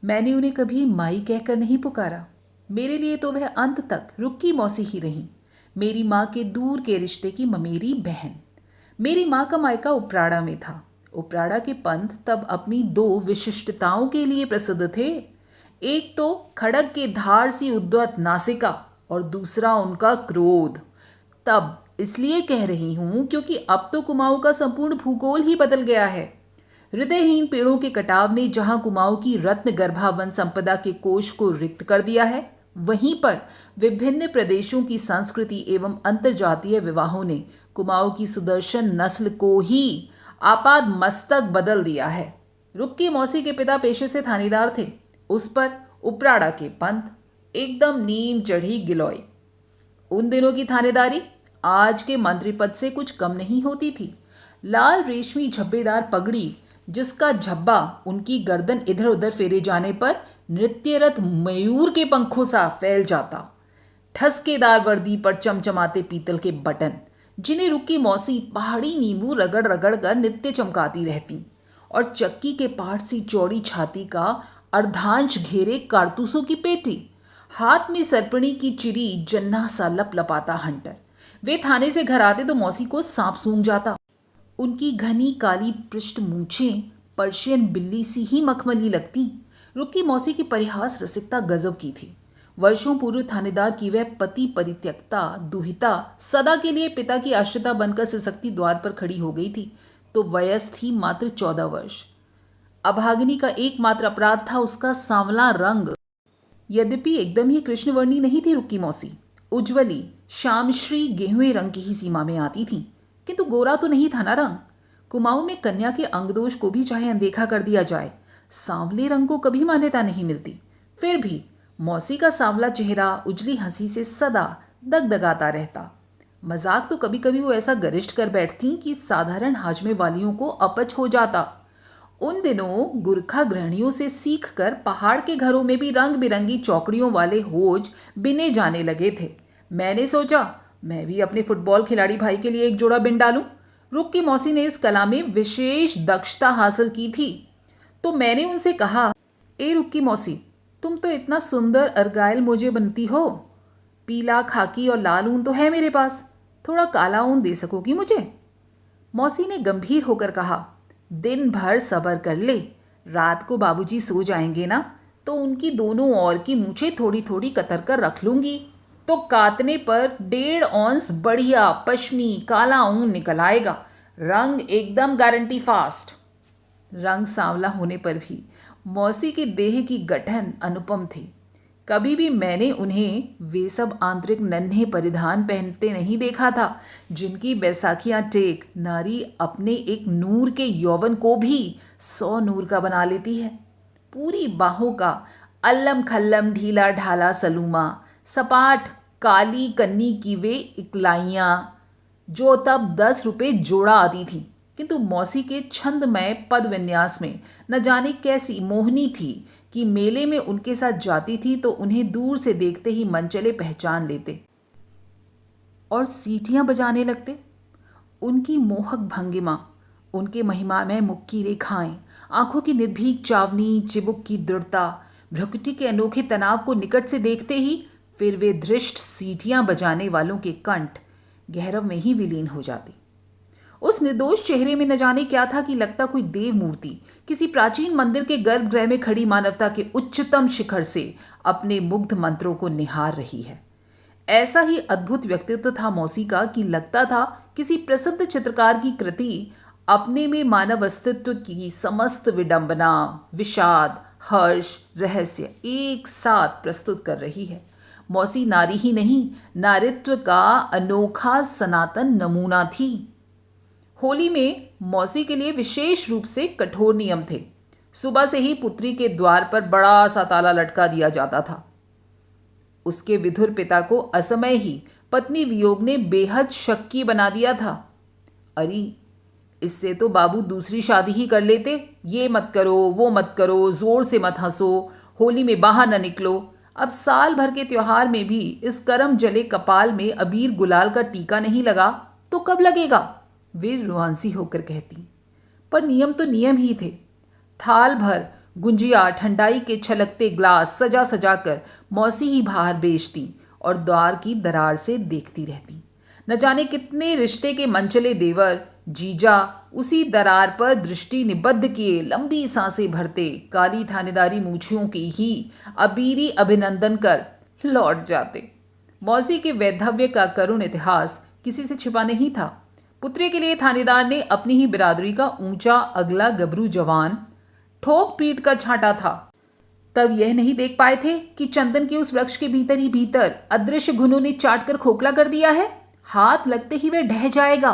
मैंने उन्हें कभी माई कहकर नहीं पुकारा। मेरे लिए तो वह अंत तक रुक्की मौसी ही रही, मेरी माँ के दूर के रिश्ते की ममेरी बहन। मेरी माँ का मायका उपराड़ा में था। उपराड़ा के पंथ तब अपनी दो विशिष्टताओं के लिए प्रसिद्ध थे। एक तो खड़ग के धार सी उद्यत नासिका और दूसरा उनका क्रोध। तब इसलिए कह रही हूं क्योंकि अब तो कुमाऊं का संपूर्ण भूगोल ही बदल गया है। हृदयहीन पेड़ों के कटाव ने जहां कुमाऊं की रत्न गर्भा वन संपदा के कोष को रिक्त कर दिया है, वहीं पर विभिन्न प्रदेशों की संस्कृति एवं अंतर्जातीय विवाहों ने कुमाऊं की सुदर्शन नस्ल को ही आपाद मस्तक बदल दिया है। रुक्की मौसी के पिता पेशे से थानेदार थे, उस पर उपराड़ा के पंथ एकदम नीम चढ़ी गिलोय। उन दिनों की थानेदारी आज के मंत्री पद से कुछ कम नहीं होती थी। लाल रेशमी झब्बेदार पगड़ी, जिसका झब्बा उनकी गर्दन इधर उधर फेरे जाने पर नृत्यरत मयूर के पंखों सा फैल जाता। ठसकेदार वर्दी पर चमचमाते पीतल के बटन, जिन्हें रुक्की मौसी पहाड़ी नींबू रगड़ रगड़ कर नित्य चमकाती रहती, और चक्की के पाट सी चौड़ी छाती का अर्धांश घेरे कारतूसों की पेटी, हाथ में सरपणी की चिरी जन्ना सा लपलपाता हंटर। वे थाने से घर आते तो मौसी को सांप सूंघ जाता। उनकी घनी काली पृष्ठ मूछें पर्शियन बिल्ली सी ही मखमली लगती। रुक्की मौसी की परिहास रसिकता गजब की थी। वर्षों पूर्व थानेदार की वह पति परित्यक्ता दुहिता सदा के लिए पिता की आश्रिता बनकर सिसकती द्वार पर खड़ी हो गई थी, तो वयस थी मात्र 14 वर्ष। अभागिनी का एकमात्र अपराध था उसका सांवला रंग। यद्यपि एकदम ही कृष्णवर्णी नहीं थी रुक्की मौसी, उज्ज्वली श्यामश्री गेहुए रंग की ही सीमा में आती थी, किंतु गोरा तो नहीं था ना रंग। कुमाऊं में कन्या के अंगदोष को भी चाहे अनदेखा कर दिया जाए, सांवले रंग को कभी मान्यता नहीं मिलती। फिर भी मौसी का सांवला चेहरा उजली हंसी से सदा दगदगाता रहता। मजाक तो कभी कभी वो ऐसा गरिष्ठ कर बैठती कि साधारण हाजमे वालियों को अपच हो जाता। उन दिनों गुरखा गृहणियों से सीखकर पहाड़ के घरों में भी रंग बिरंगी चौकड़ियों वाले होज बिने जाने लगे थे। मैंने सोचा मैं भी अपने फुटबॉल खिलाड़ी भाई के लिए एक जोड़ा बिन डालूं। रुक्की मौसी ने इस कला में विशेष दक्षता हासिल की थी, तो मैंने उनसे कहा, ए रुक्की मौसी, तुम तो इतना सुंदर अर्गाइल मोजे बनती हो। पीला खाकी और लाल ऊन तो है मेरे पास, थोड़ा काला ऊन दे सकोगी मुझे? मौसी ने गंभीर होकर कहा, दिन भर सब्र कर ले, रात को बाबूजी सो जाएंगे ना, तो उनकी दोनों ओर की मूछें थोड़ी थोड़ी कतर कर रख लूंगी, तो काटने पर 1.5 औंस बढ़िया पश्मी काला ऊन निकल आएगा। रंग एकदम गारंटी फास्ट। रंग सांवला होने पर भी मौसी की देह की गठन अनुपम थी। कभी भी मैंने उन्हें वे सब आंतरिक नन्हे परिधान पहनते नहीं देखा था जिनकी बैसाखियां टेक नारी अपने एक नूर के यौवन को भी 100 नूर का बना लेती है। पूरी बाहों का अल्लम खल्लम ढीला ढाला सलूमा, सपाट काली कन्नी की वे इकलाइयाँ जो तब 10 रुपये जोड़ा आती थीं, किंतु मौसी के छंदमय पद विन्यास में न जाने कैसी मोहनी थी कि मेले में उनके साथ जाती थी तो उन्हें दूर से देखते ही मन चले पहचान लेते और सीटियां बजाने लगते। उनकी मोहक भंगिमा, उनके महिमामय मुख की रेखाएं, आंखों की निर्भीक चावनी, चिबुक की दृढ़ता, भ्रुकुटी के अनोखे तनाव को निकट से देखते ही फिर वे धृष्ट सीटियां बजाने वालों के कंठ गहरव में ही विलीन हो जाती। उस निर्दोष चेहरे में न जाने क्या था कि लगता कोई देव मूर्ति किसी प्राचीन मंदिर के गर्भगृह में खड़ी मानवता के उच्चतम शिखर से अपने मुग्ध मंत्रों को निहार रही है। ऐसा ही अद्भुत व्यक्तित्व था मौसी का कि लगता था किसी प्रसिद्ध चित्रकार की कृति अपने में मानव अस्तित्व की समस्त विडंबना, विषाद, हर्ष, रहस्य एक साथ प्रस्तुत कर रही है। मौसी नारी ही नहीं, नारित्व का अनोखा सनातन नमूना थी। होली में मौसी के लिए विशेष रूप से कठोर नियम थे। सुबह से ही पुत्री के द्वार पर बड़ा सा ताला लटका दिया जाता था। उसके विधुर पिता को असमय ही पत्नी वियोग ने बेहद शक्की बना दिया था। अरे, इससे तो बाबू दूसरी शादी ही कर लेते। ये मत करो, वो मत करो, जोर से मत हंसो, होली में बाहर न निकलो। अब साल भर के त्योहार में भी इस करम जले कपाल में अबीर गुलाल का टीका नहीं लगा तो कब लगेगा? वे रुआंसी होकर कहती। पर नियम तो नियम ही थे। थाल भर गुंजिया ठंडाई के छलकते ग्लास सजा सजा कर मौसी ही बाहर बेचती और द्वार की दरार से देखती रहती। न जाने कितने रिश्ते के मनचले देवर जीजा उसी दरार पर दृष्टि निबद्ध किए लंबी सांसें भरते काली थानेदारी मूछियों की ही अबीरी अभिनंदन कर लौट जाते। मौसी के वैधव्य का करुण इतिहास किसी से छिपा नहीं था। पुत्री के लिए थानेदार ने अपनी ही बिरादरी का ऊंचा अगला गबरू जवान ठोक पीट कर छांटा था। तब यह नहीं देख पाए थे कि चंदन के उस वृक्ष के भीतर ही भीतर अदृश्य घुनों ने चाट कर खोखला कर दिया है। हाथ लगते ही वह ढह जाएगा।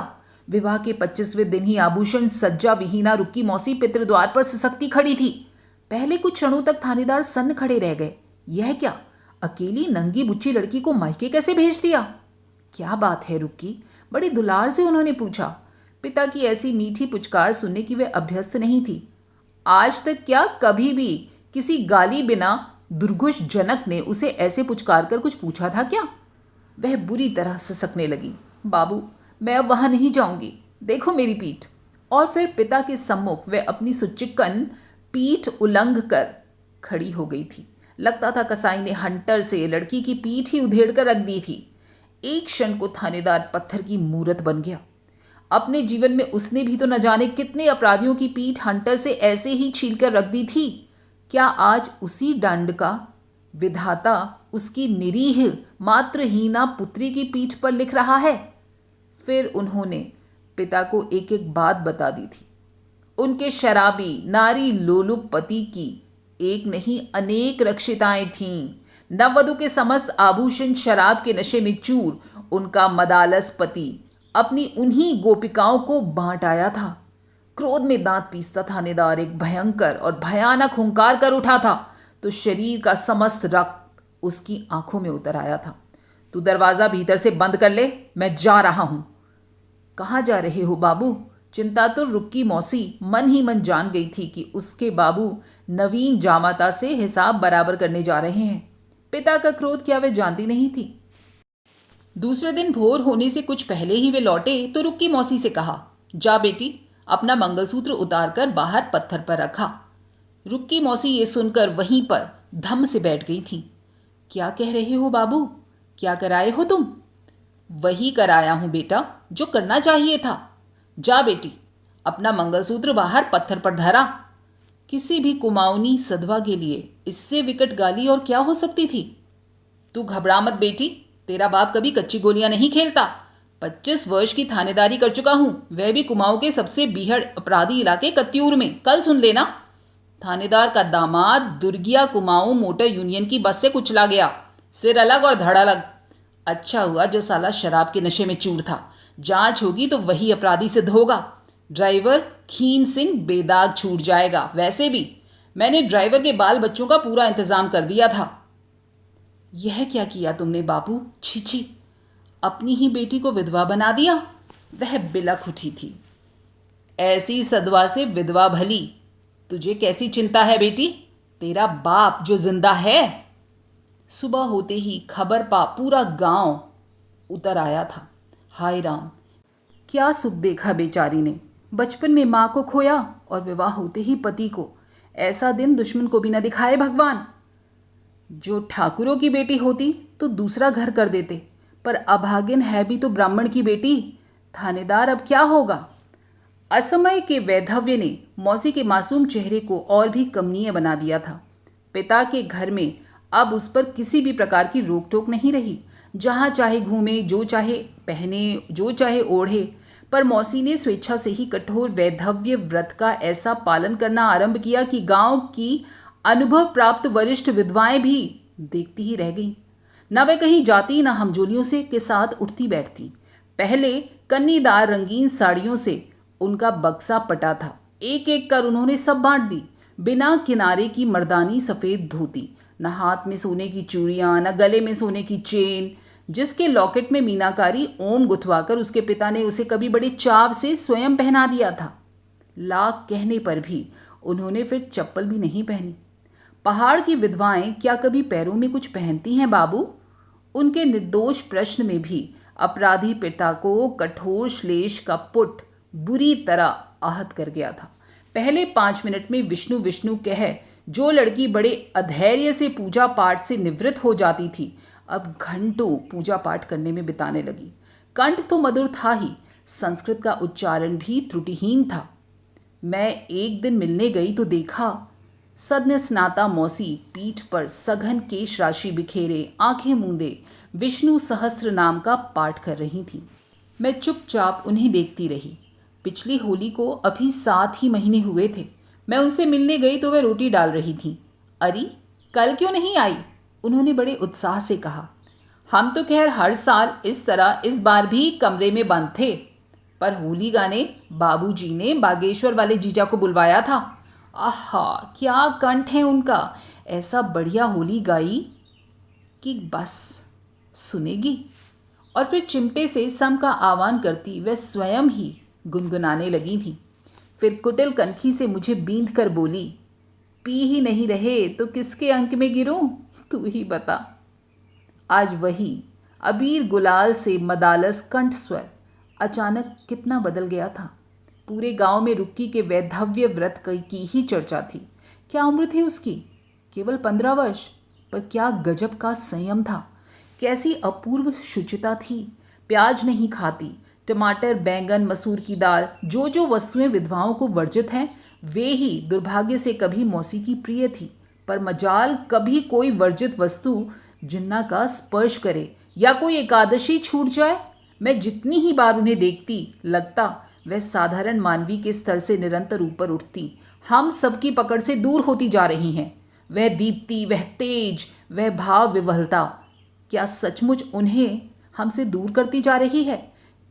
विवाह के 25वें दिन ही आभूषण सज्जा विहीना रुक्की मौसी पितृद्वार पर सिसकती खड़ी थी। पहले कुछ क्षणों तक थानेदार सन्न खड़े रह गए। यह क्या, अकेली नंगी बुच्ची लड़की को मायके कैसे भेज दिया? क्या बात है रुक्की? बड़ी दुलार से उन्होंने पूछा। पिता की ऐसी मीठी पुचकार सुनने की वह अभ्यस्त नहीं थी। आज तक क्या कभी भी किसी गाली बिना दुर्घुष जनक ने उसे ऐसे पुचकार कर कुछ पूछा था क्या? वह बुरी तरह सिसकने लगी। बाबू, मैं अब वहां नहीं जाऊंगी, देखो मेरी पीठ। और फिर पिता के सम्मुख वह अपनी सुचिक्कन पीठ उलंघ कर खड़ी हो गई थी। लगता था कसाई ने हंटर से लड़की की पीठ ही उधेड़ कर रख दी थी। एक क्षण को थानेदार पत्थर की मूरत बन गया। अपने जीवन में उसने भी तो न जाने कितने अपराधियों की पीठ हंटर से ऐसे ही छील कर रख दी थी। क्या आज उसी दंड का विधाता उसकी निरीह मात्रहीना पुत्री की पीठ पर लिख रहा है? फिर उन्होंने पिता को एक एक बात बता दी थी। उनके शराबी नारी लोलुप पति की एक नहीं अनेक रक्षिताएं थीं। नववधु के समस्त आभूषण शराब के नशे में चूर उनका मदालस पति अपनी उन्हीं गोपिकाओं को बांट आया था। क्रोध में दांत पीसता थानेदार एक भयंकर और भयानक हुंकार कर उठा था तो शरीर का समस्त रक्त उसकी आंखों में उतर आया था। तू दरवाजा भीतर से बंद कर ले, मैं जा रहा हूं। कहाँ जा रहे हो बाबू? चिंतातुर रुक्की मौसी मन ही मन जान गई थी कि उसके बाबू नवीन जामाता से हिसाब बराबर करने जा रहे हैं। पिता का क्रोध क्या वे जानती नहीं थी। दूसरे दिन भोर होने से कुछ पहले ही वे लौटे तो रुक्की मौसी से कहा, जा बेटी, अपना मंगलसूत्र उतारकर बाहर पत्थर पर रखा। रुक्की मौसी ये सुनकर वहीं पर धम से बैठ गई थी। क्या कह रहे हो बाबू? क्या कराए हो तुम? वही कराया हूं बेटा जो करना चाहिए था। जा बेटी, अपना मंगलसूत्र बाहर पत्थर पर धरा। किसी भी कुमाऊनी सधवा के लिए इससे विकट गाली और क्या हो सकती थी? तू घबरा मत बेटी, तेरा बाप कभी कच्ची गोलियां नहीं खेलता। 25 वर्ष की थानेदारी कर चुका हूं, वह भी कुमाऊं के सबसे बीहड़ अपराधी इलाके कत्यूर में। कल सुन लेना। थानेदार का दामाद दुर्गिया कुमाऊं मोटर यूनियन की बस से कुचला गया, सिर अलग और धड़ अलग। अच्छा हुआ जो साला शराब के नशे में चूर था। जांच होगी तो वही अपराधी सिद्ध होगा। ड्राइवर खीन सिंह बेदाग छूट जाएगा। वैसे भी मैंने ड्राइवर के बाल बच्चों का पूरा इंतजाम कर दिया था। यह क्या किया तुमने बाबू? छी छी, अपनी ही बेटी को विधवा बना दिया। वह बिलख उठी थी। ऐसी सदवा से विधवा भली, तुझे कैसी चिंता है बेटी? तेरा बाप जो जिंदा है। सुबह होते ही खबर पा पूरा गांव उतर आया था। हाय राम, क्या सुख देखा बेचारी ने। बचपन में माँ को खोया और विवाह होते ही पति को। ऐसा दिन दुश्मन को भी न दिखाए भगवान। जो ठाकुरों की बेटी होती तो दूसरा घर कर देते, पर अभागिन है भी तो ब्राह्मण की बेटी। थानेदार अब क्या होगा? असमय के वैधव्य ने मौसी के मासूम चेहरे को और भी कमनीय बना दिया था। पिता के घर में अब उस पर किसी भी प्रकार की रोक टोक नहीं रही। जहाँ चाहे घूमे, जो चाहे पहने, जो चाहे ओढ़े। पर मौसी ने स्वेच्छा से ही कठोर वैधव्य व्रत का ऐसा पालन करना आरंभ किया कि गांव की अनुभव प्राप्त वरिष्ठ विधवाएं भी देखती ही रह गईं। न वे कहीं जाती, न हमजोलियों से के साथ उठती बैठती। पहले कन्नीदार रंगीन साड़ियों से उनका बक्सा पटा था। एक एक कर उन्होंने सब बांट दी। बिना किनारे की मर्दानी सफ़ेद धोती, न हाथ में सोने की चूड़ियाँ, न गले में सोने की चेन, जिसके लॉकेट में मीनाकारी ओम गुथवाकर उसके पिता ने उसे कभी बड़े चाव से स्वयं पहना दिया था। लाख कहने पर भी उन्होंने फिर चप्पल भी नहीं पहनी। पहाड़ की विधवाएं क्या कभी पैरों में कुछ पहनती हैं बाबू? उनके निर्दोष प्रश्न में भी अपराधी पिता को कठोर श्लेष का पुट बुरी तरह आहत कर गया था। पहले 5 मिनट में विष्णु विष्णु कह जो लड़की बड़े अधैर्य से पूजा पाठ से निवृत्त हो जाती थी, अब घंटों पूजा पाठ करने में बिताने लगी। कंठ तो मधुर था ही, संस्कृत का उच्चारण भी त्रुटिहीन था। मैं एक दिन मिलने गई तो देखा, सद्य स्नाता मौसी पीठ पर सघन केश राशि बिखेरे आंखें मूंदे विष्णु सहस्त्र नाम का पाठ कर रही थी। मैं चुपचाप उन्हें देखती रही। पिछली होली को अभी 7 ही महीने हुए थे। मैं उनसे मिलने गई तो वह रोटी डाल रही थी। अरे, कल क्यों नहीं आई? उन्होंने बड़े उत्साह से कहा। हम तो खैर हर साल इस तरह इस बार भी कमरे में बंद थे, पर होली गाने बाबूजी ने बागेश्वर वाले जीजा को बुलवाया था। आहा, क्या कंठ है उनका! ऐसा बढ़िया होली गाई कि बस सुनेगी। और फिर चिमटे से सम का आह्वान करती वह स्वयं ही गुनगुनाने लगी थी। फिर कुटिल कनखी से मुझे बींध कर बोली, पी ही नहीं रहे तो किसके अंक में गिरूं? तू ही बता। आज वही अबीर गुलाल से मदालस कंठ स्वर अचानक कितना बदल गया था। पूरे गांव में रुक्की के वैधव्य व्रत की ही चर्चा थी। क्या उम्र थी उसकी? केवल 15 वर्ष, पर क्या गजब का संयम था! कैसी अपूर्व शुचिता थी! प्याज नहीं खाती, टमाटर, बैंगन, मसूर की दाल, जो जो वस्तुएं विधवाओं को वर्जित हैं, वे ही दुर्भाग्य से कभी मौसी की प्रिय थी। पर मजाल, कभी कोई वर्जित वस्तु जिन्ना का स्पर्श करे या कोई एकादशी छूट जाए। मैं जितनी ही बार उन्हें देखती, लगता वह साधारण मानवी के स्तर से निरंतर ऊपर उठती, हम सबकी पकड़ से दूर होती जा रही हैं। वह दीप्ति, वह तेज, वह भाव विवलता, क्या सचमुच उन्हें हमसे दूर करती जा रही है?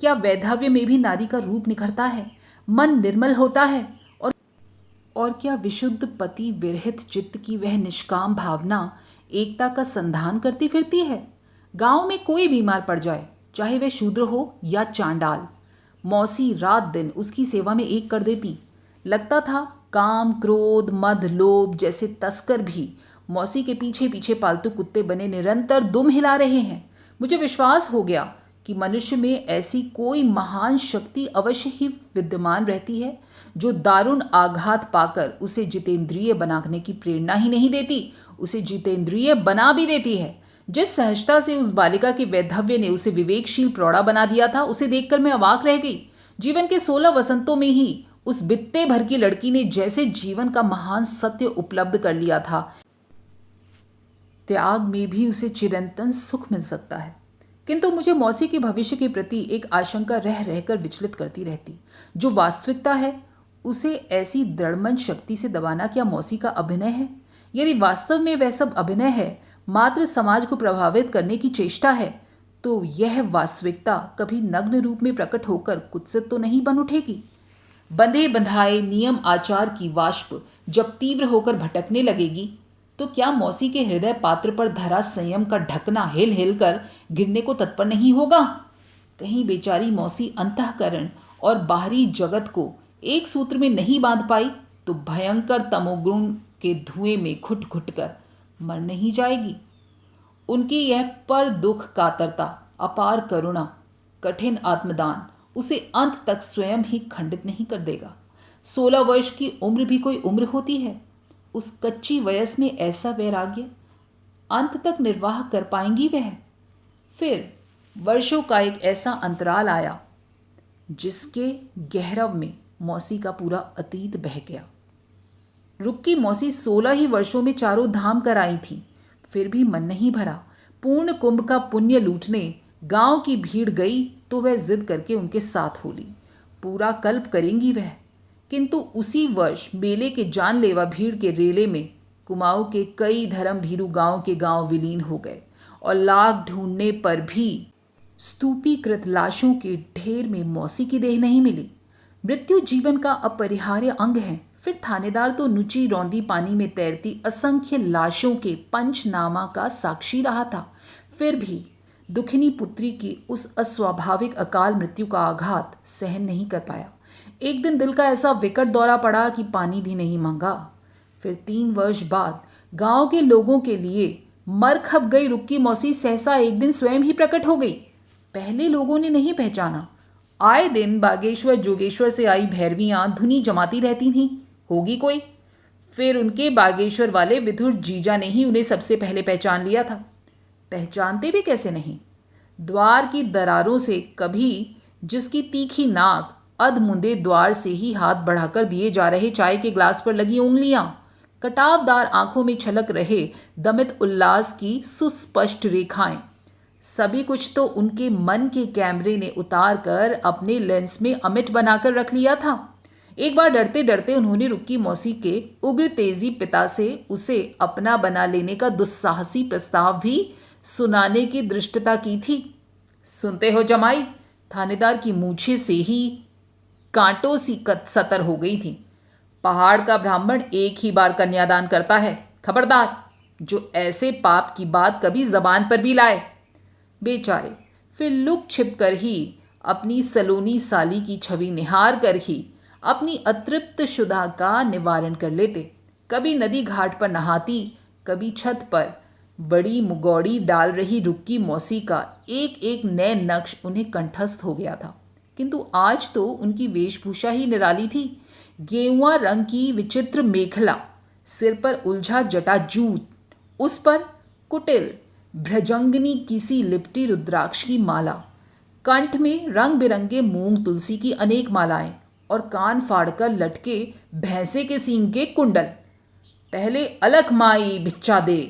क्या वैधव्य में भी नारी का रूप निखरता है, मन निर्मल होता है, और क्या विशुद्ध पति विरहित चित्त की वह निष्काम भावना एकता का संधान करती फिरती है? गांव में कोई बीमार पड़ जाए, चाहे वह शूद्र हो या चांडाल, मौसी रात दिन उसकी सेवा में एक कर देती। लगता था काम, क्रोध, मद, लोभ जैसे तस्कर भी मौसी के पीछे पीछे पालतू कुत्ते बने निरंतर दुम हिला रहे हैं। मुझे विश्वास हो गया कि मनुष्य में ऐसी कोई महान शक्ति अवश्य ही विद्यमान रहती है, जो दारुण आघात पाकर उसे जितेंद्रिय बनाने की प्रेरणा ही नहीं देती, उसे जितेंद्रिय बना भी देती है। जिस सहजता से उस बालिका के वैधव्य ने उसे विवेकशील प्रौढ़ा बना दिया था, उसे देखकर मैं अवाक रह गई। जीवन के 16 वसंतों में ही उस बित्ते भर की लड़की ने जैसे जीवन का महान सत्य उपलब्ध कर लिया था, त्याग में भी उसे चिरंतन सुख मिल सकता है। किंतु मुझे मौसी के भविष्य के प्रति एक आशंका रह रहकर विचलित करती रहती। जो वास्तविकता है, उसे ऐसी दृढ़मन शक्ति से दबाना क्या मौसी का अभिनय है? यदि वास्तव में वह सब अभिनय है, मात्र समाज को प्रभावित करने की चेष्टा है, तो यह वास्तविकता कभी नग्न रूप में प्रकट होकर कुत्सित तो नहीं बन उठेगी। बंधे बंधाए नियम आचार की वाष्प जब तीव्र होकर भटकने लगेगी, तो क्या मौसी के हृदय पात्र पर धरा संयम का ढकना हिल हिल कर गिरने को तत्पर नहीं होगा? कहीं बेचारी मौसी अंतःकरण और बाहरी जगत को एक सूत्र में नहीं बांध पाई तो भयंकर तमोगुण के धुएं में घुट घुट कर मर नहीं जाएगी? उनकी यह पर दुख कातरता, अपार करुणा, कठिन आत्मदान उसे अंत तक स्वयं ही खंडित नहीं कर देगा। 16 वर्ष की उम्र भी कोई उम्र होती है? उस कच्ची वयस में ऐसा वैराग्य, अंत तक निर्वाह कर पाएंगी वह? फिर वर्षों का एक ऐसा अंतराल आया जिसके गहरव में मौसी का पूरा अतीत बह गया। रुक्की मौसी 16 ही वर्षों में चारों धाम कर आई थी, फिर भी मन नहीं भरा। पूर्ण कुंभ का पुण्य लूटने गांव की भीड़ गई तो वह जिद करके उनके साथ हो ली। पूरा कल्प करेंगी वह। किंतु उसी वर्ष मेले के जानलेवा भीड़ के रेले में कुमाऊं के कई धर्म भीरू गांव के गांव विलीन हो गए, और लाख ढूंढने पर भी स्तूपीकृत लाशों के ढेर में मौसी की देह नहीं मिली। मृत्यु जीवन का अपरिहार्य अंग है। फिर थानेदार तो नुची रौंदी पानी में तैरती असंख्य लाशों के पंचनामा का साक्षी रहा था, फिर भी दुखिनी पुत्री की उस अस्वाभाविक अकाल मृत्यु का आघात सहन नहीं कर पाया। एक दिन दिल का ऐसा विकट दौरा पड़ा कि पानी भी नहीं मांगा। फिर 3 वर्ष बाद गांव के लोगों के लिए मर खप गई रुक्की मौसी सहसा एक दिन स्वयं ही प्रकट हो गई। पहले लोगों ने नहीं पहचाना। आए दिन बागेश्वर जोगेश्वर से आई भैरवियां धुनी जमाती रहती थीं, होगी कोई। फिर उनके बागेश्वर वाले विधुर जीजा ने ही उन्हें सबसे पहले पहचान लिया था। पहचानते भी कैसे नहीं? द्वार की दरारों से कभी जिसकी तीखी नाक अधमुंदे द्वार से ही हाथ बढ़ाकर दिए जा रहे चाय के ग्लास पर लगी उंगलियां, कटावदार आंखों में छलक रहे दमित उल्लास की सुस्पष्ट रेखाएं, सभी कुछ तो उनके मन के कैमरे ने उतार कर अपने लेंस में अमिट बनाकर रख लिया था। एक बार डरते डरते उन्होंने रुक्की मौसी के उग्र तेजी पिता से उसे अपना बना लेने का दुस्साहसी प्रस्ताव भी सुनाने की दृष्टता की थी। सुनते हो जमाई? थानेदार की मूछें से ही कांटों सी सतर हो गई थी। पहाड़ का ब्राह्मण एक ही बार कन्यादान करता है, खबरदार जो ऐसे पाप की बात कभी जबान पर भी लाए। बेचारे फिर लुक छिप कर ही अपनी सलोनी साली की छवि निहार कर ही अपनी अतृप्त शुदा का निवारण कर लेते। कभी नदी घाट पर नहाती, कभी छत पर बड़ी मुगौड़ी डाल रही रुक्की मौसी का एक एक नए नक्श उन्हें कंठस्थ हो गया था। किंतु आज तो उनकी वेशभूषा ही निराली थी। गेरुआ रंग की विचित्र मेखला, सिर पर उलझा जटाजूट, उस पर कुटिल भ्रजंगनी किसी लिपटी रुद्राक्ष की माला, कंठ में रंग बिरंगे मूंग तुलसी की अनेक मालाएं और कान फाड़कर लटके भैंसे के सींग के कुंडल। पहले अलख माई भिक्षा दे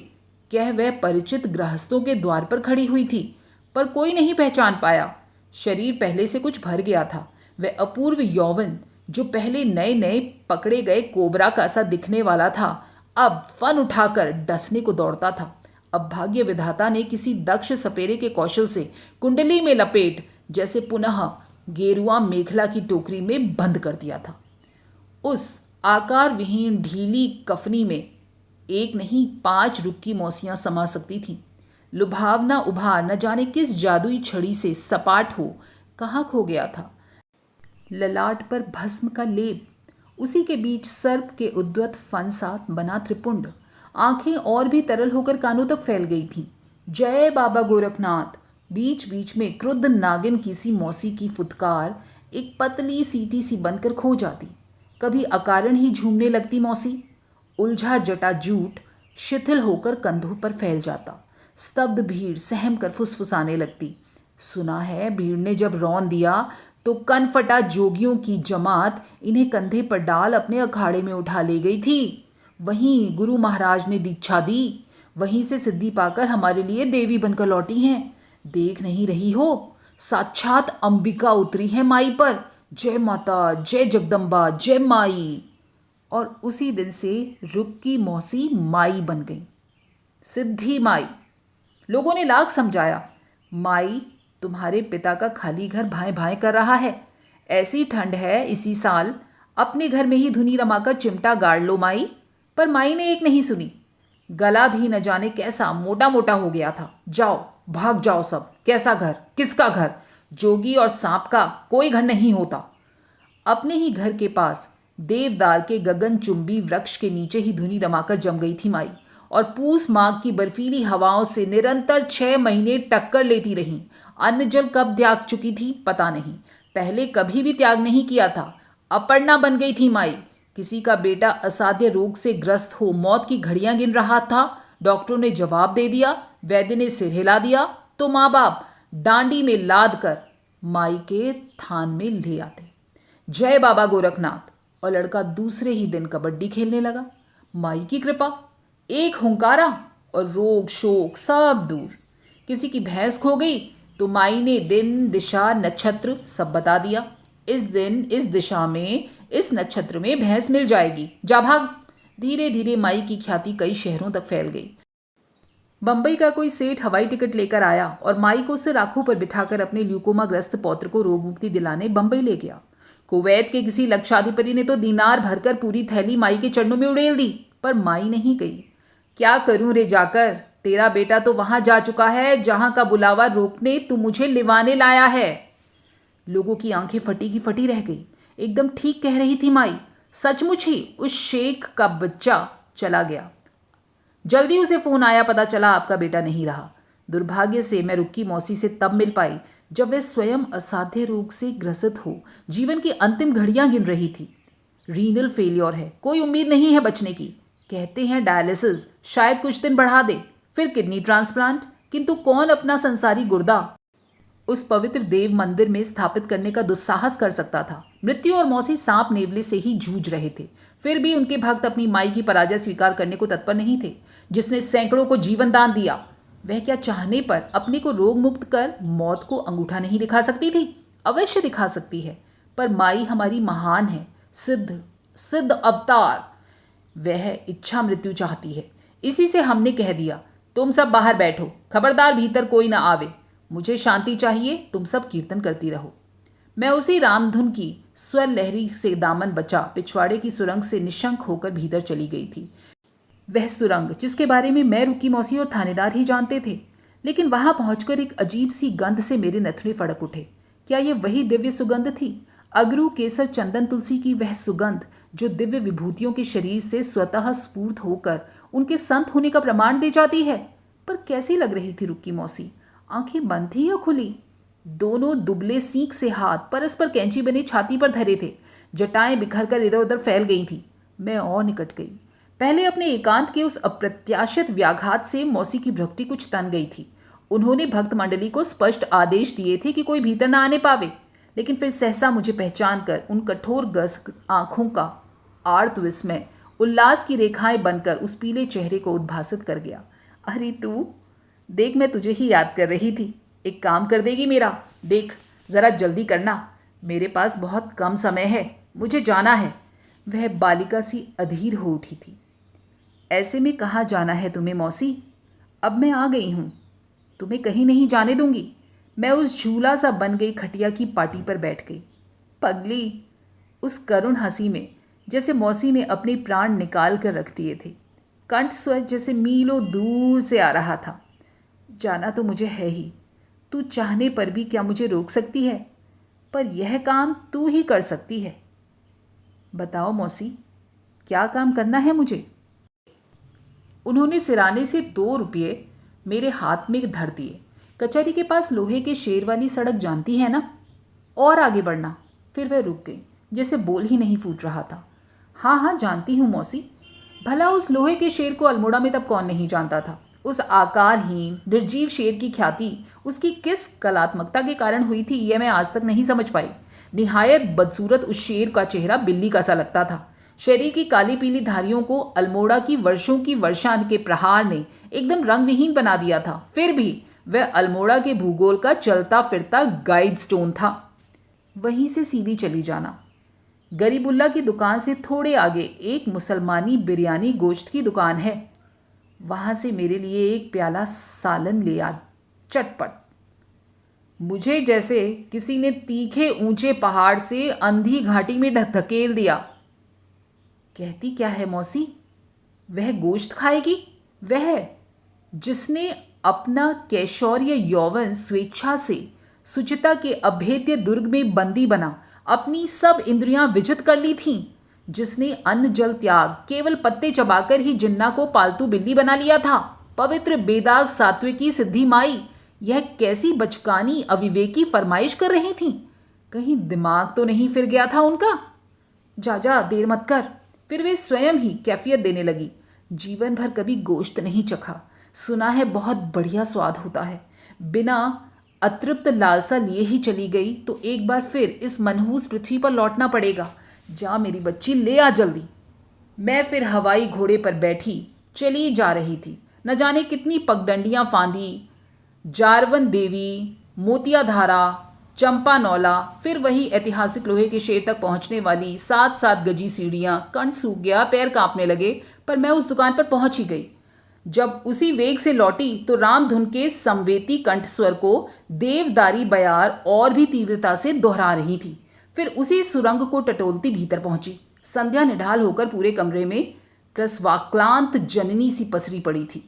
कह वह परिचित गृहस्थों के द्वार पर खड़ी हुई थी, पर कोई नहीं पहचान पाया। शरीर पहले से कुछ भर गया था। वह अपूर्व यौवन जो पहले नए नए पकड़े गए कोबरा का सा दिखने वाला था, अब फन उठाकर डसने को दौड़ता था। अब भाग्य विधाता ने किसी दक्ष सपेरे के कौशल से कुंडली में लपेट जैसे पुनः गेरुआ मेखला की टोकरी में बंद कर दिया था। उस आकार विहीन ढीली कफनी में एक नहीं 5 रुक्की मौसियां समा सकती थीं। लुभावना उभार न जाने किस जादुई छड़ी से सपाट हो कहाँ खो गया था। ललाट पर भस्म का लेप, उसी के बीच सर्प के उद्वत फन सा बना त्रिपुंड, आंखें और भी तरल होकर कानों तक फैल गई थीं। जय बाबा गोरखनाथ। बीच बीच में क्रुद्ध नागिन किसी मौसी की फुतकार एक पतली सीटी सी बनकर खो जाती। कभी अकारण ही झूमने लगती मौसी। उलझा जटाजूट शिथिल होकर कंधों पर फैल जाता। स्तब्ध भीड़ सहम कर फुसफुसाने लगती। सुना है भीड़ ने जब रौन दिया तो कनफटा जोगियों की जमात इन्हें कंधे पर डाल अपने अखाड़े में उठा ले गई थी। वहीं गुरु महाराज ने दीक्षा दी, वहीं से सिद्धि पाकर हमारे लिए देवी बनकर लौटी हैं। देख नहीं रही हो, साक्षात अंबिका उतरी है माई पर। जय माता, जय जगदम्बा, जय माई। और उसी दिन से रुक्की मौसी माई बन गई, सिद्धि माई। लोगों ने लाख समझाया, माई तुम्हारे पिता का खाली घर भाएं भाएं कर रहा है, ऐसी ठंड है इसी साल, अपने घर में ही धुनी रमाकर चिमटा गाड़ लो माई। पर माई ने एक नहीं सुनी। गला भी न जाने कैसा मोटा मोटा हो गया था। जाओ भाग जाओ सब। कैसा घर, किसका घर? जोगी और सांप का कोई घर नहीं होता। अपने ही घर के पास देवदार के गगनचुंबी वृक्ष के नीचे ही धुनी रमाकर जम गई थी माई, और पूस माघ की बर्फीली हवाओं से निरंतर 6 महीने टक्कर लेती रहीं। अन्न जल कब त्याग चुकी थी पता नहीं, पहले कभी भी त्याग नहीं किया था। अपर्णा बन गई थी माई। किसी का बेटा असाध्य रोग से ग्रस्त हो मौत की घड़ियां गिन रहा था, डॉक्टरों ने जवाब दे दिया, वैद्य ने सिर हिला दिया, तो माँ बाप डांडी में लाद कर माई के थान में ले आते। जय बाबा गोरखनाथ। और लड़का दूसरे ही दिन कबड्डी खेलने लगा। माई की कृपा, एक हुंकारा और रोग शोक सब दूर। किसी की भैंस खो गई तो माई ने दिन दिशा नक्षत्र सब बता दिया। इस दिन इस दिशा में इस नक्षत्र में भैंस मिल जाएगी, जा भाग। धीरे धीरे माई की ख्याति कई शहरों तक फैल गई। बंबई का कोई सेठ हवाई टिकट लेकर आया और माई को सिर आंखों पर बिठाकर अपने ल्यूकोमा ग्रस्त पौत्र को रोग मुक्ति दिलाने बंबई ले गया। कुवैत के किसी लक्षाधिपति ने तो दीनार भरकर पूरी थैली माई के चरणों में उड़ेल दी, पर माई नहीं गई। क्या करूं रे जाकर, तेरा बेटा तो वहां जा चुका है जहां का बुलावा रोकने तू मुझे लिवाने लाया है। लोगों की आंखें फटी की फटी रह गई। एकदम ठीक कह रही थी माई, सचमुच ही उस शेख का बच्चा चला गया। जल्दी उसे फोन आया, पता चला आपका बेटा नहीं रहा। दुर्भाग्य से मैं रुक्की मौसी से तब मिल पाई जब वह स्वयं असाध्य रोग से ग्रसित हो जीवन की अंतिम घड़ियां गिन रही थी। रीनल फेलियर है, कोई उम्मीद नहीं है बचने की। कहते हैं डायलिसिस शायद कुछ दिन बढ़ा दे, फिर किडनी ट्रांसप्लांट, किंतु कौन अपना संसारी गुर्दा उस पवित्र देव मंदिर में स्थापित करने का दुस्साहस कर सकता था। मृत्यु और मौसी सांप नेवले से ही जूझ रहे थे, फिर भी उनके भक्त अपनी माई की पराजय स्वीकार करने को तत्पर नहीं थे, जिसने सैकड़ों को जीवन दान दिया। वह क्या चाहने पर अपने को रोग मुक्त कर मौत को अंगूठा नहीं दिखा सकती थी? अवश्य दिखा सकती है, पर माई हमारी महान है, सिद्ध सिद्ध अवतार। वह इच्छा मृत्यु चाहती है। इसी से हमने कह दिया, तुम सब बाहर बैठो, खबरदार भीतर कोई ना आवे, मुझे शांति चाहिए, तुम सब कीर्तन करती रहो। मैं उसी रामधुन की स्वर लहरी से दामन बचा पिछवाड़े की सुरंग से निशंक होकर भीतर चली गई थी। वह सुरंग जिसके बारे में मैं, रुक्की मौसी और थानेदार ही जानते थे, लेकिन वहां पहुंचकर एक अजीब सी गंध से मेरे नथुने फड़क उठे। क्या ये वही दिव्य सुगंध थी? अगरू केसर चंदन तुलसी की वह सुगंध जो दिव्य विभूतियों के शरीर से स्वतः स्फूर्त होकर उनके संत होने का प्रमाण दे जाती है। पर कैसी लग रही थी रुक्की मौसी? आंखें बंद थी या खुली? दोनों दुबले सींक से हाथ परस्पर कैंची बने छाती पर धरे थे, जटाएं बिखर कर इधर उधर फैल गई थी। मैं और निकट गई। पहले अपने एकांत के उस अप्रत्याशित व्याघात से मौसी की भ्रक्ति कुछ तन गई थी। उन्होंने भक्त मंडली को स्पष्ट आदेश दिए थे कि कोई भीतर न आने पावे, लेकिन फिर सहसा मुझे पहचान कर उन कठोर गज आंखों का आर्त विस्मय उल्लास की रेखाएं बनकर उस पीले चेहरे को उद्भासित कर गया। अरे तू देख, मैं तुझे ही याद कर रही थी। एक काम कर देगी मेरा? देख जरा जल्दी करना, मेरे पास बहुत कम समय है, मुझे जाना है। वह बालिका सी अधीर हो उठी थी। ऐसे में कहाँ जाना है तुम्हें मौसी? अब मैं आ गई हूँ, तुम्हें कहीं नहीं जाने दूंगी। मैं उस झूला सा बन गई खटिया की पाटी पर बैठ गई। पगली, उस करुण हंसी में जैसे मौसी ने अपने प्राण निकाल कर रख दिए थे। कंठ स्वर जैसे मीलों दूर से आ रहा था। जाना तो मुझे है ही, तू चाहने पर भी क्या मुझे रोक सकती है? पर यह काम तू ही कर सकती है। बताओ मौसी, क्या काम करना है मुझे? उन्होंने सिराने से 2 रुपये मेरे हाथ में धर दिए। कचहरी के पास लोहे के शेर वाली सड़क जानती है ना? और आगे बढ़ना। फिर वह रुक गई, जैसे बोल ही नहीं फूट रहा था। हाँ हाँ जानती हूँ मौसी। भला उस लोहे के शेर को अल्मोड़ा में तब कौन नहीं जानता था? उस आकारहीन निर्जीव शेर की ख्याति उसकी किस कलात्मकता के कारण हुई थी, यह मैं आज तक नहीं समझ पाई। निहायत बदसूरत उस शेर का चेहरा बिल्ली का सा लगता था। शरीर की काली पीली धारियों को अल्मोड़ा की वर्षों की वर्षा के प्रहार ने एकदम रंगविहीन बना दिया था। फिर भी वह अल्मोड़ा के भूगोल का चलता फिरता गाइड स्टोन था। वहीं से सीधी चली जाना। गरीबुल्ला की दुकान से थोड़े आगे एक मुसलमानी बिरयानी गोश्त की दुकान है, वहां से मेरे लिए एक प्याला सालन ले आ, चटपट। मुझे जैसे किसी ने तीखे ऊंचे पहाड़ से अंधी घाटी में धकेल दिया। कहती क्या है मौसी? वह गोश्त खाएगी? वह जिसने अपना कैशोर्य यौवन स्वेच्छा से सुचिता के अभेद्य दुर्ग में बंदी बना अपनी सब इंद्रियां विजित कर ली थीं, जिसने अन्न जल त्याग केवल पत्ते चबाकर ही जिन्ना को पालतू बिल्ली बना लिया था, पवित्र बेदाग सात्विकी सिद्धि माई यह कैसी बचकानी अविवेकी फरमाइश कर रही थीं? कहीं दिमाग तो नहीं फिर गया था उनका? जा जा, देर मत कर। फिर वे स्वयं ही कैफियत देने लगी। जीवन भर कभी गोश्त नहीं चखा, सुना है बहुत बढ़िया स्वाद होता है। बिना अतृप्त लालसा लिए ही चली गई तो एक बार फिर इस मनहूस पृथ्वी पर लौटना पड़ेगा। जा मेरी बच्ची, ले आ जल्दी। मैं फिर हवाई घोड़े पर बैठी चली जा रही थी। न जाने कितनी पगडंडियां फांदी, जारवन देवी, मोतियाधारा, चंपानौला, फिर वही ऐतिहासिक लोहे के शेर तक पहुंचने वाली 7-7 गजी सीढ़ियां। कंठ सूख गया, पैर कांपने लगे, पर मैं उस दुकान पर पहुंच ही गई। जब उसी वेग से लौटी तो रामधुन के समवेती कंठ स्वर को देवदारी बयार और भी तीव्रता से दोहरा रही थी। फिर उसी सुरंग को टटोलती भीतर पहुंची। संध्या निढाल होकर पूरे कमरे में प्रस्वाक्लांत जननी सी पसरी पड़ी थी।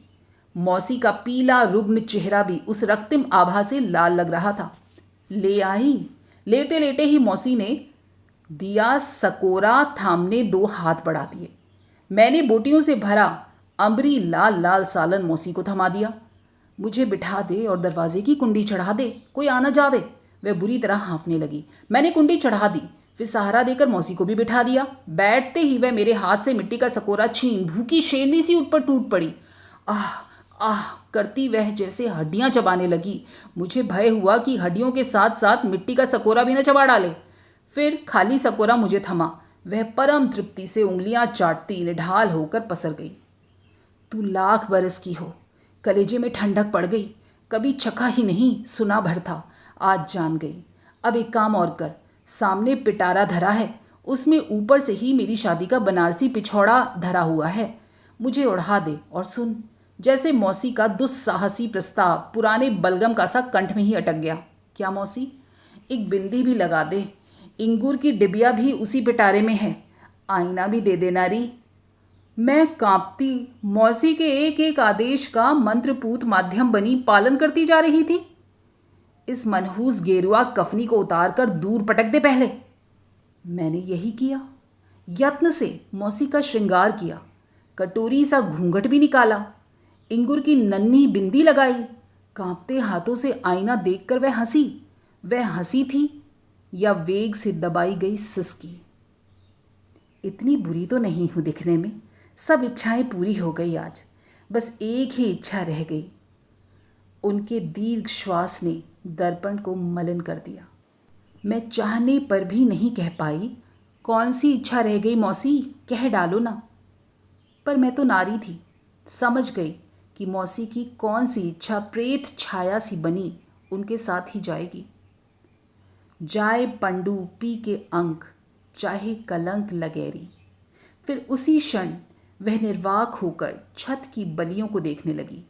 मौसी का पीला रुग्ण चेहरा भी उस रक्तिम आभा से लाल लग रहा था। ले आई। लेटे लेटे ही मौसी ने दिया सकोरा थामने 2 हाथ बढ़ा दिए। मैंने बोटियों से भरा अंबरी लाल लाल सालन मौसी को थमा दिया। मुझे बिठा दे और दरवाजे की कुंडी चढ़ा दे, कोई आना जावे। वह बुरी तरह हाँफने लगी। मैंने कुंडी चढ़ा दी। फिर सहारा देकर मौसी को भी बिठा दिया। बैठते ही वह मेरे हाथ से मिट्टी का सकोरा छीन भूखी शेरनी सी उठ पर टूट पड़ी। आह आह करती वह जैसे हड्डियां चबाने लगी। मुझे भय हुआ कि हड्डियों के साथ साथ मिट्टी का सकोरा भी न चबा डाले। फिर खाली सकोरा मुझे थमा। वह परम तृप्ति से उंगलियां चाटती निढाल होकर पसर गई। तू लाख बरस की हो। कलेजे में ठंडक पड़ गई। कभी चखा ही नहीं, सुना भर था, आज जान गई। अब एक काम और कर, सामने पिटारा धरा है, उसमें ऊपर से ही मेरी शादी का बनारसी पिछौड़ा धरा हुआ है। मुझे ओढ़ा दे और सुन। जैसे मौसी का दुस्साहसी प्रस्ताव पुराने बलगम का सा कंठ में ही अटक गया। क्या मौसी, एक बिंदी भी लगा दे। इंगूर की डिबिया भी उसी पिटारे में है। आईना भी दे देना री। मैं कांपती मौसी के एक एक आदेश का मंत्रपूत माध्यम बनी पालन करती जा रही थी। इस मनहूस गेरुआ कफनी को उतारकर दूर पटक दे पहले। मैंने यही किया। यत्न से मौसी का श्रृंगार किया। कटोरी सा घूंघट भी निकाला। इंगुर की नन्ही बिंदी लगाई। कांपते हाथों से आईना देखकर वह हंसी। वह हंसी थी या वेग से दबाई गई सिसकी। इतनी बुरी तो नहीं हूं दिखने में। सब इच्छाएं पूरी हो गई आज। बस एक ही इच्छा रह गई। उनके दीर्घ श्वास ने दर्पण को मलिन कर दिया। मैं चाहने पर भी नहीं कह पाई, कौन सी इच्छा रह गई मौसी, कह डालो ना। पर मैं तो नारी थी, समझ गई कि मौसी की कौन सी इच्छा प्रेत छाया सी बनी उनके साथ ही जाएगी। जाए पंडु पी के अंक, चाहे कलंक लगेरी। फिर उसी क्षण वह निर्वाक होकर छत की बलियों को देखने लगी।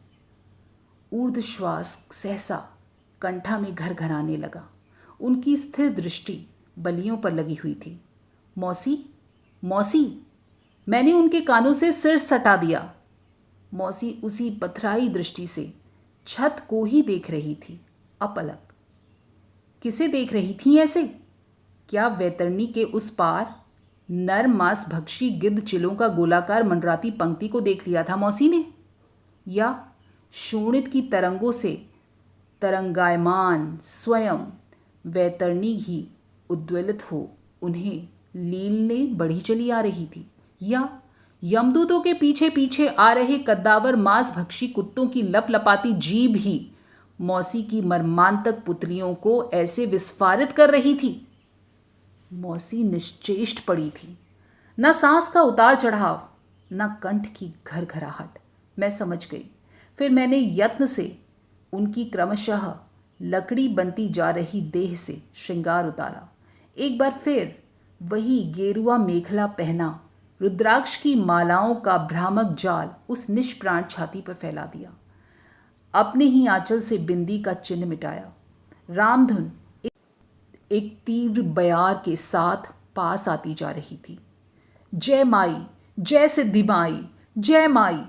ऊर्ध्वश्वास सहसा कंठा में घर घराने लगा। उनकी स्थिर दृष्टि बलियों पर लगी हुई थी। मौसी, मौसी। मैंने उनके कानों से सिर सटा दिया। मौसी उसी पथराई दृष्टि से छत को ही देख रही थी, अपलक। किसे देख रही थी ऐसे? क्या वैतरणी के उस पार नर मांस भक्षी गिद्ध चिलों का गोलाकार मंडराती पंक्ति को देख लिया था मौसी ने? या शोणित की तरंगों से तरंगायमान स्वयं वैतरणी ही उद्वेलित हो उन्हें लीलने बढ़ी चली आ रही थी? या यमदूतों के पीछे पीछे आ रहे कद्दावर मांस भक्षी कुत्तों की लपलपाती जीभ ही मौसी की मर्मांतक पुतलियों को ऐसे विस्फारित कर रही थी? मौसी निश्चेष्ट पड़ी थी। न सांस का उतार चढ़ाव, न कंठ की घरघराहट। मैं समझ गई। फिर मैंने यत्न से उनकी क्रमशः लकड़ी बनती जा रही देह से श्रृंगार उतारा। एक बार फिर वही गेरुआ मेखला पहना, रुद्राक्ष की मालाओं का भ्रामक जाल उस निष्प्राण छाती पर फैला दिया। अपने ही आंचल से बिंदी का चिन्ह मिटाया। रामधुन एक तीव्र बयार के साथ पास आती जा रही थी। जय माई, जय सिद्धि माई, जय माई।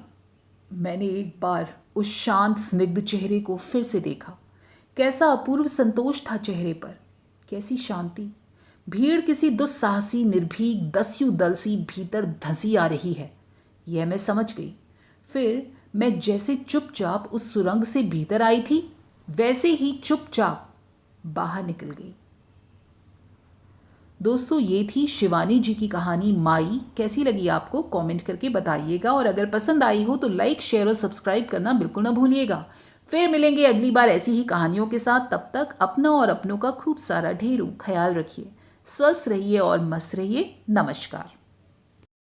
मैंने एक बार उस शांत स्निग्ध चेहरे को फिर से देखा। कैसा अपूर्व संतोष था चेहरे पर, कैसी शांति। भीड़ किसी दुस्साहसी निर्भीक दस्यु दल सी भीतर धंसी आ रही है, यह मैं समझ गई। फिर मैं जैसे चुपचाप उस सुरंग से भीतर आई थी, वैसे ही चुपचाप बाहर निकल गई। दोस्तों, ये थी शिवानी जी की कहानी माई। कैसी लगी आपको कमेंट करके बताइएगा, और अगर पसंद आई हो तो लाइक, शेयर और सब्सक्राइब करना बिल्कुल ना भूलिएगा। फिर मिलेंगे अगली बार ऐसी ही कहानियों के साथ। तब तक अपना और अपनों का खूब सारा ढेरों ख्याल रखिए। स्वस्थ रहिए और मस्त रहिए। नमस्कार।